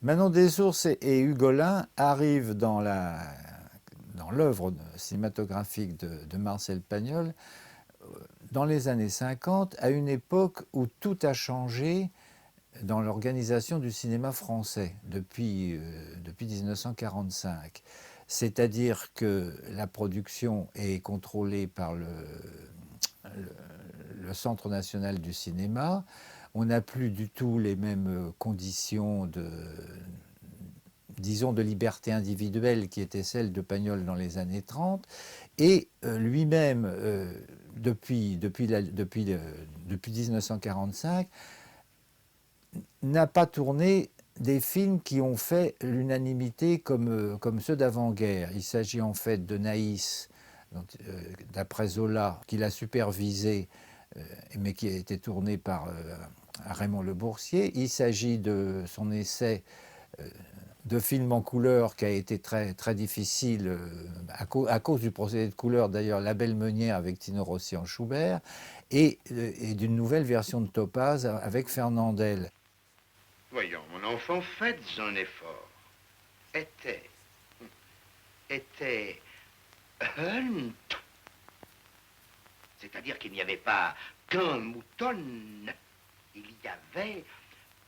Manon Desources et Hugolin arrivent dans l'œuvre cinématographique de Marcel Pagnol dans les années 50, à une époque où tout a changé dans l'organisation du cinéma français depuis 1945. C'est-à-dire que la production est contrôlée par le Centre national du cinéma. On n'a plus du tout les mêmes conditions disons, de liberté individuelle qui étaient celles de Pagnol dans les années 30. Et lui-même, depuis 1945, n'a pas tourné des films qui ont fait l'unanimité comme ceux d'avant-guerre. Il s'agit en fait de Naïs, d'après Zola, qu'il a supervisé, mais qui a été tourné par Raymond Le Boursier. Il s'agit de son essai de film en couleur qui a été très, très difficile à cause du procédé de couleur, d'ailleurs, La Belle Meunière avec Tino Rossi en Schubert, et d'une nouvelle version de Topaz avec Fernandel. Voyons, mon enfant, faites un effort. Était. Était. Hunt. C'est-à-dire qu'il n'y avait pas qu'un mouton. Il y avait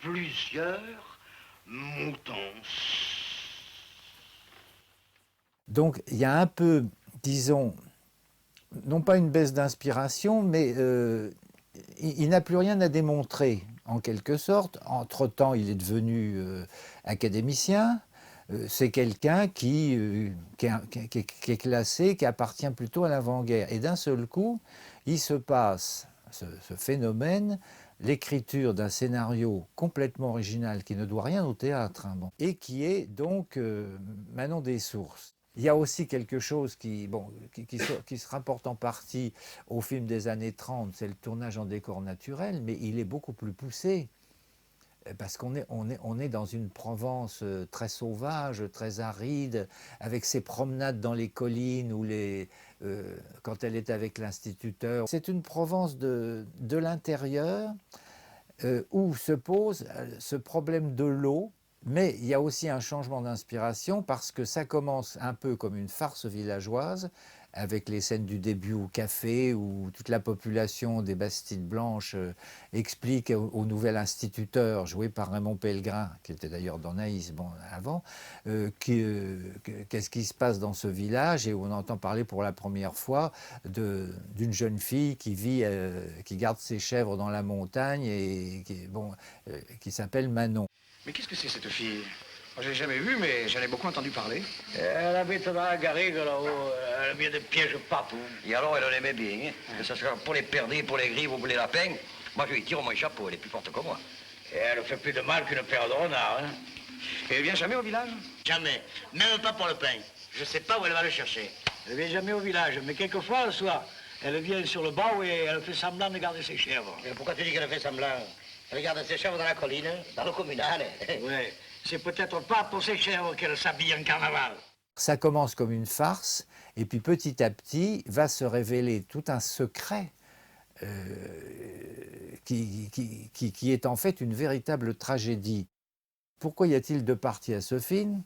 plusieurs moutons. Donc il y a un peu, disons, non pas une baisse d'inspiration, mais il n'a plus rien à démontrer, en quelque sorte. Entre-temps, il est devenu académicien. C'est quelqu'un qui est classé, qui appartient plutôt à l'avant-guerre. Et d'un seul coup, il se passe ce phénomène, l'écriture d'un scénario complètement original qui ne doit rien au théâtre, hein, bon, et qui est donc Manon Desources. Il y a aussi quelque chose qui se rapporte en partie au film des années 30, c'est le tournage en décor naturel, mais il est beaucoup plus poussé parce on est dans une Provence très sauvage, très aride, avec ses promenades dans les collines ou quand elle est avec l'instituteur. C'est une Provence de l'intérieur où se pose ce problème de l'eau. Mais il y a aussi un changement d'inspiration parce que ça commence un peu comme une farce villageoise, avec les scènes du début au café où toute la population des Bastides Blanches explique au nouvel instituteur, joué par Raymond Pellegrin, qui était d'ailleurs dans Naïs avant, qu'est-ce qui se passe dans ce village, et où on entend parler pour la première fois d'une jeune fille qui garde ses chèvres dans la montagne et qui s'appelle Manon. Mais qu'est-ce que c'est cette fille? Moi, je l'ai jamais vue, mais j'en ai beaucoup entendu parler. Elle habite dans la garrigue là-haut, elle vient de piège partout. Et alors, elle en aimait bien, hein? Que ce soit pour les perdrix, pour les grives ou pour les lapins. Moi, je lui tire au moins chapeau, elle est plus forte que moi. Et elle fait plus de mal qu'une paire de renards, hein. Et elle vient jamais au village? Jamais, même pas pour le pain. Je sais pas où elle va le chercher. Elle vient jamais au village, mais quelquefois le soir, elle vient sur le banc et elle fait semblant de garder ses chèvres. Et pourquoi tu dis qu'elle fait semblant? Elle garde ses chèvres dans la colline, dans le communal. Oui, c'est peut-être pas pour ses chèvres qu'elle s'habille en carnaval. Ça commence comme une farce, et puis petit à petit va se révéler tout un secret qui est en fait une véritable tragédie. Pourquoi y a-t-il deux parties à ce film?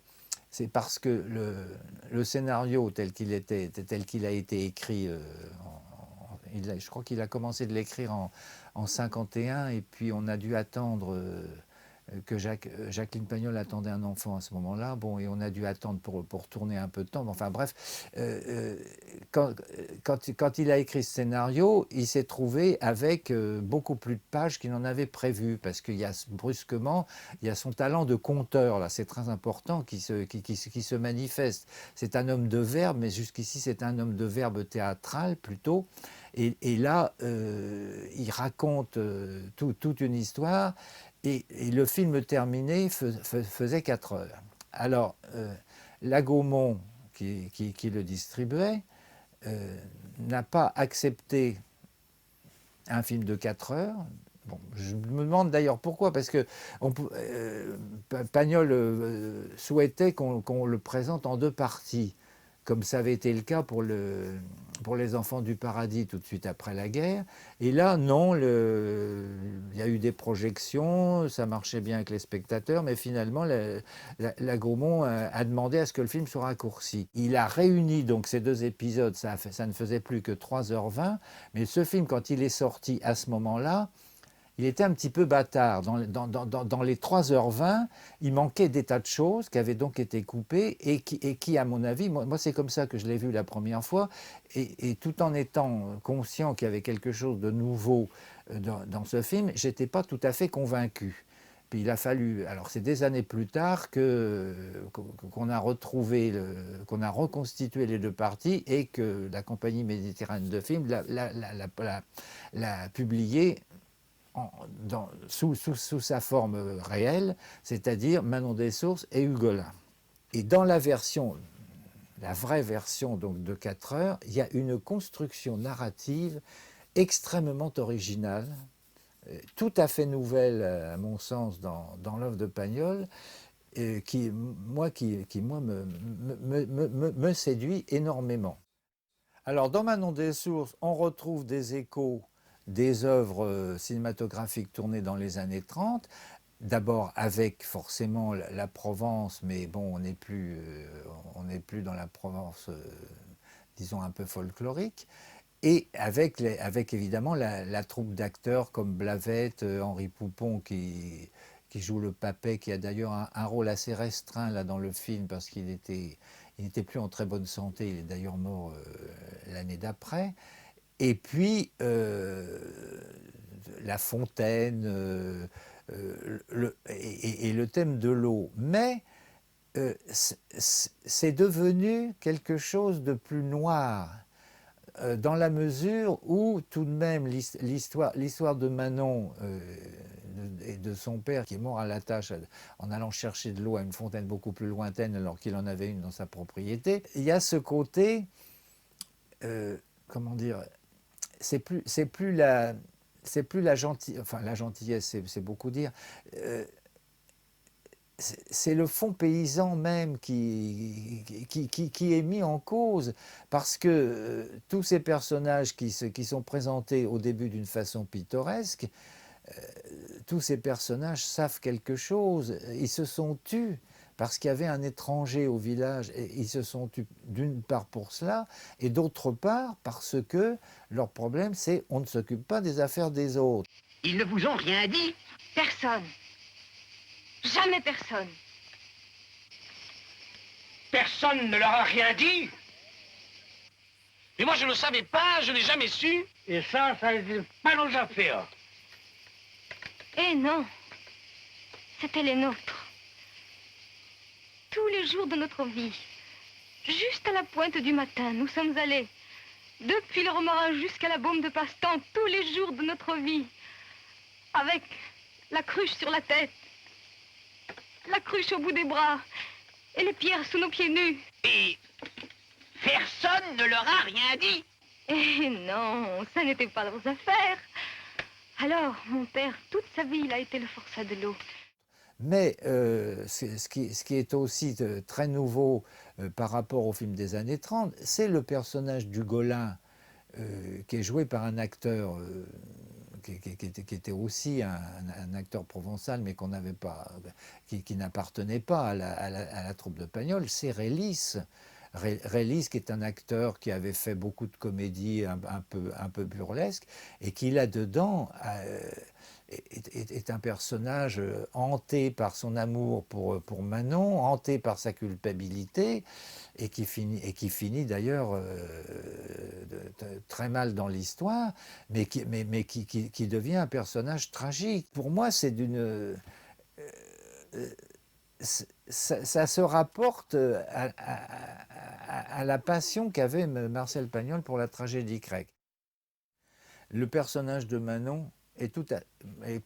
C'est parce que le scénario tel qu'il a été écrit, je crois qu'il a commencé de l'écrire en 51, et puis on a dû attendre que Jacqueline Pagnol attendait un enfant à ce moment-là, bon, et on a dû attendre pour tourner un peu de temps. Enfin bref, quand il a écrit ce scénario, il s'est trouvé avec beaucoup plus de pages qu'il n'en avait prévu, parce qu'il y a brusquement, il y a son talent de conteur, là, c'est très important, qui se manifeste. C'est un homme de verbe, mais jusqu'ici c'est un homme de verbe théâtral plutôt. Et là, il raconte toute une histoire. Et le film terminé faisait 4 heures. Alors, la Gaumont, qui le distribuait, n'a pas accepté un film de 4 heures. Bon, je me demande d'ailleurs pourquoi, parce que Pagnol souhaitait qu'on le présente en deux parties. comme ça avait été le cas pour les Enfants du Paradis tout de suite après la guerre. Et là, non, il y a eu des projections, ça marchait bien avec les spectateurs, mais finalement, la Gaumont a demandé à ce que le film soit raccourci. Il a réuni donc ces deux épisodes, ça ne faisait plus que 3h20, mais ce film, quand il est sorti à ce moment-là, il était un petit peu bâtard. Dans les 3h20, il manquait des tas de choses qui avaient donc été coupées et qui à mon avis, moi c'est comme ça que je l'ai vu la première fois, et tout en étant conscient qu'il y avait quelque chose de nouveau dans ce film, je n'étais pas tout à fait convaincu. Puis il a fallu, alors c'est des années plus tard qu'on a retrouvé, qu'on a reconstitué les deux parties et que la compagnie Méditerranée de films l'a publié sous sa forme réelle, c'est-à-dire Manon Dessources et Ugolin. Et dans la vraie version donc de 4 heures, il y a une construction narrative extrêmement originale, tout à fait nouvelle à mon sens dans l'œuvre de Pagnol, qui me séduit énormément. Alors dans Manon Dessources, on retrouve des échos des œuvres cinématographiques tournées dans les années 30, d'abord avec forcément la Provence, mais bon, on n'est plus dans la Provence, disons, un peu folklorique, et avec évidemment la troupe d'acteurs comme Blavette, Henri Poupon qui joue le Papet, qui a d'ailleurs un rôle assez restreint là dans le film parce qu'il n'était plus en très bonne santé, il est d'ailleurs mort l'année d'après. Et puis, La Fontaine et le thème de l'eau. Mais c'est devenu quelque chose de plus noir, dans la mesure où, tout de même, l'histoire de Manon et de son père, qui est mort à la tâche en allant chercher de l'eau à une fontaine beaucoup plus lointaine alors qu'il en avait une dans sa propriété, il y a ce côté, comment dire, c'est plus la gentillesse, enfin la gentillesse c'est beaucoup dire, c'est le fond paysan même qui est mis en cause, parce que tous ces personnages qui sont présentés au début d'une façon pittoresque, tous ces personnages savent quelque chose, ils se sont tus parce qu'il y avait un étranger au village, et ils se sont tus d'une part pour cela, et d'autre part parce que leur problème c'est on ne s'occupe pas des affaires des autres. Ils ne vous ont rien dit? Personne. Jamais personne. Personne ne leur a rien dit. Mais moi, je ne le savais pas, je n'ai jamais su. Et ça n'était pas nos affaires. Eh non. C'était les nôtres. Tous les jours de notre vie, juste à la pointe du matin, nous sommes allés, depuis le romarin jusqu'à la baume de Passe-Temps, tous les jours de notre vie, avec la cruche sur la tête, la cruche au bout des bras et les pierres sous nos pieds nus. Et personne ne leur a rien dit? Eh non, ça n'était pas leurs affaires. Alors, mon père, toute sa vie, il a été le forçat de l'eau. Mais ce qui est aussi très nouveau par rapport au film des années 30, c'est le personnage d'Ugolin, qui est joué par un acteur qui était aussi un acteur provençal, mais qu'on n'avait pas, qui n'appartenait pas à la troupe de Pagnol, c'est Rélis. Rélis, qui est un acteur qui avait fait beaucoup de comédies un peu burlesques, et qui là-dedans est un personnage hanté par son amour pour Manon, hanté par sa culpabilité, et qui finit d'ailleurs très mal dans l'histoire, mais qui devient un personnage tragique. Pour moi, c'est d'une... ça se rapporte à la passion qu'avait Marcel Pagnol pour la tragédie grecque. Le personnage de Manon est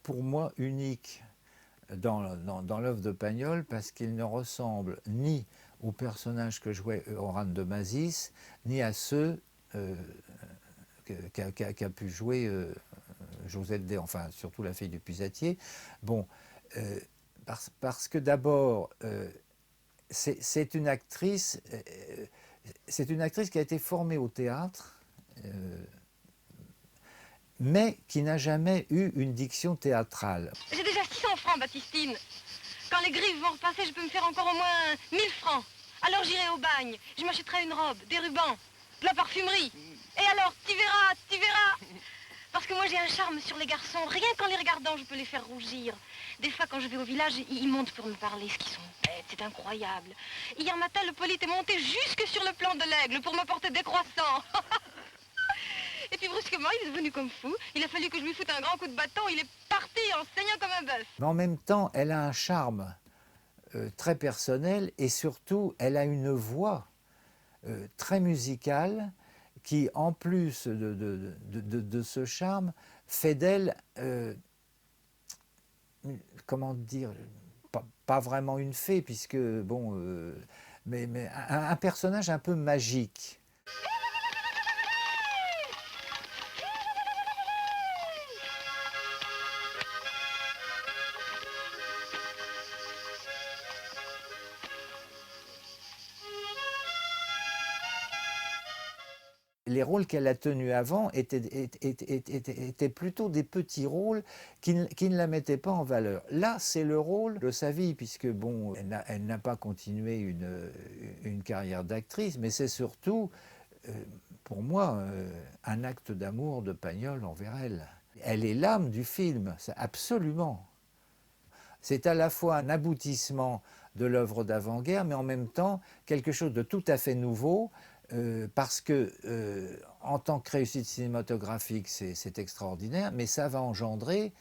pour moi unique dans l'œuvre de Pagnol, parce qu'il ne ressemble ni au personnage que jouait Oran de Mazis, ni à ceux qu'a pu jouer Josette D, enfin surtout la fille du Pusatier. Bon, parce que d'abord, c'est une actrice c'est une actrice qui a été formée au théâtre, mais qui n'a jamais eu une diction théâtrale. J'ai déjà 600 francs, Baptistine. Quand les griffes vont repasser, je peux me faire encore au moins 1000 francs. Alors j'irai au bagne, je m'achèterai une robe, des rubans, de la parfumerie. Et alors, tu verras. Parce que moi j'ai un charme sur les garçons. Rien qu'en les regardant, je peux les faire rougir. Des fois, quand je vais au village, ils montent pour me parler, ce qu'ils sont bêtes, c'est incroyable. Hier matin, le Polyte est monté jusque sur le plan de l'Aigle pour m'apporter des croissants. Et puis brusquement, il est devenu comme fou. Il a fallu que je lui foute un grand coup de bâton. Il est parti en saignant comme un bœuf. Mais en même temps, elle a un charme très personnel et surtout, elle a une voix très musicale qui, en plus de ce charme, fait d'elle, comment dire, pas vraiment une fée, puisque, bon, mais un personnage un peu magique. Les rôles qu'elle a tenus avant étaient plutôt des petits rôles qui ne la mettaient pas en valeur. Là, c'est le rôle de sa vie, puisque bon, elle n'a pas continué une carrière d'actrice, mais c'est surtout, pour moi, un acte d'amour de Pagnol envers elle. Elle est l'âme du film, absolument. C'est à la fois un aboutissement de l'œuvre d'avant-guerre, mais en même temps quelque chose de tout à fait nouveau, parce que, en tant que réussite cinématographique, c'est extraordinaire, mais ça va engendrer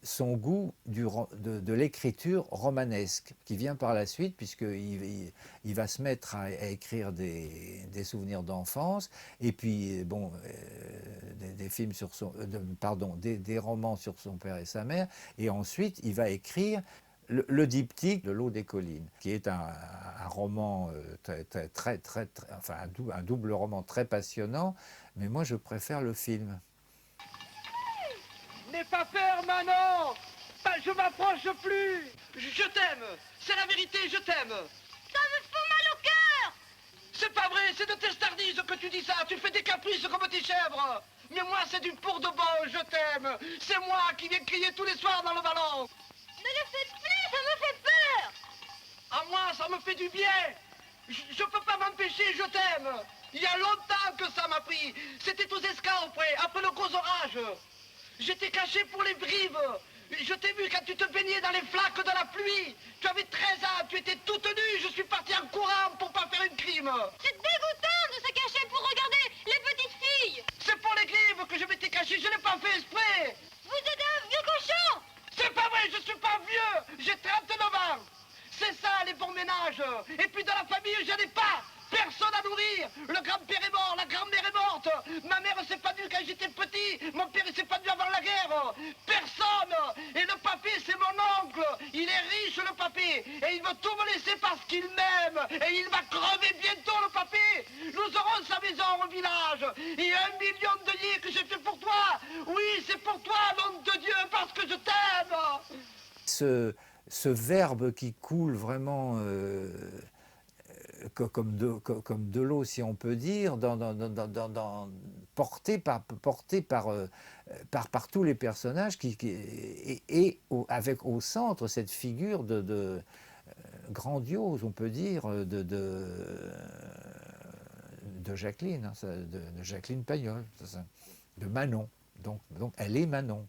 son goût de l'écriture romanesque, qui vient par la suite, puisqu'il va se mettre à écrire des souvenirs d'enfance, et puis, bon, des films sur son... des romans sur son père et sa mère, et ensuite, il va écrire le diptyque de L'eau des collines, qui est un roman enfin un double roman très passionnant, mais moi je préfère le film. N'aie pas peur, Manon. Je m'approche plus. Je t'aime. C'est la vérité, je t'aime. Ça me fout mal au cœur. C'est pas vrai, c'est de tes stardises que tu dis ça. Tu fais des caprices comme tes chèvres. Mais moi, c'est du pour de bon, je t'aime. C'est moi qui viens crier tous les soirs dans le ballon. Ne le faites plus, ça me fait peur. À moi, ça me fait du bien. Je peux pas m'empêcher, je t'aime. Il y a longtemps que ça m'a pris. C'était aux escarpes, après le gros orage. J'étais caché pour les brives. Je t'ai vu quand tu te baignais dans les flaques de la pluie. Tu avais 13 ans, tu étais toute nue. Je suis parti en courant pour pas faire une crime. C'est dégoûtant de se cacher pour regarder les petites filles. C'est pour les grives que je m'étais caché, je n'ai pas fait exprès. Vous êtes un vieux cochon. C'est pas vrai, je suis pas vieux. J'ai 39 ans. C'est ça, les bons ménages. Et puis dans la famille, je n'ai pas personne à nourrir. Le grand-père est mort, la grand-mère est morte. Ma mère s'est pas nue quand j'étais petit. Mon père s'est pas nue avant la guerre. Personne. Et le papy, c'est mon oncle. Il est riche, le papy. Et il veut tout me laisser parce qu'il m'aime. Et il va crever bientôt, le papy. Nous aurons sa maison au village. Et 1 million de deniers que j'ai fait pour toi. Oui, c'est pour toi, nom de Dieu, parce que je t'aime. Ce verbe qui coule vraiment comme de l'eau, si on peut dire, porté par tous les personnages, avec au centre cette figure grandiose, on peut dire, de Jacqueline, hein, de Jacqueline Pagnol, de Manon. Donc elle est Manon.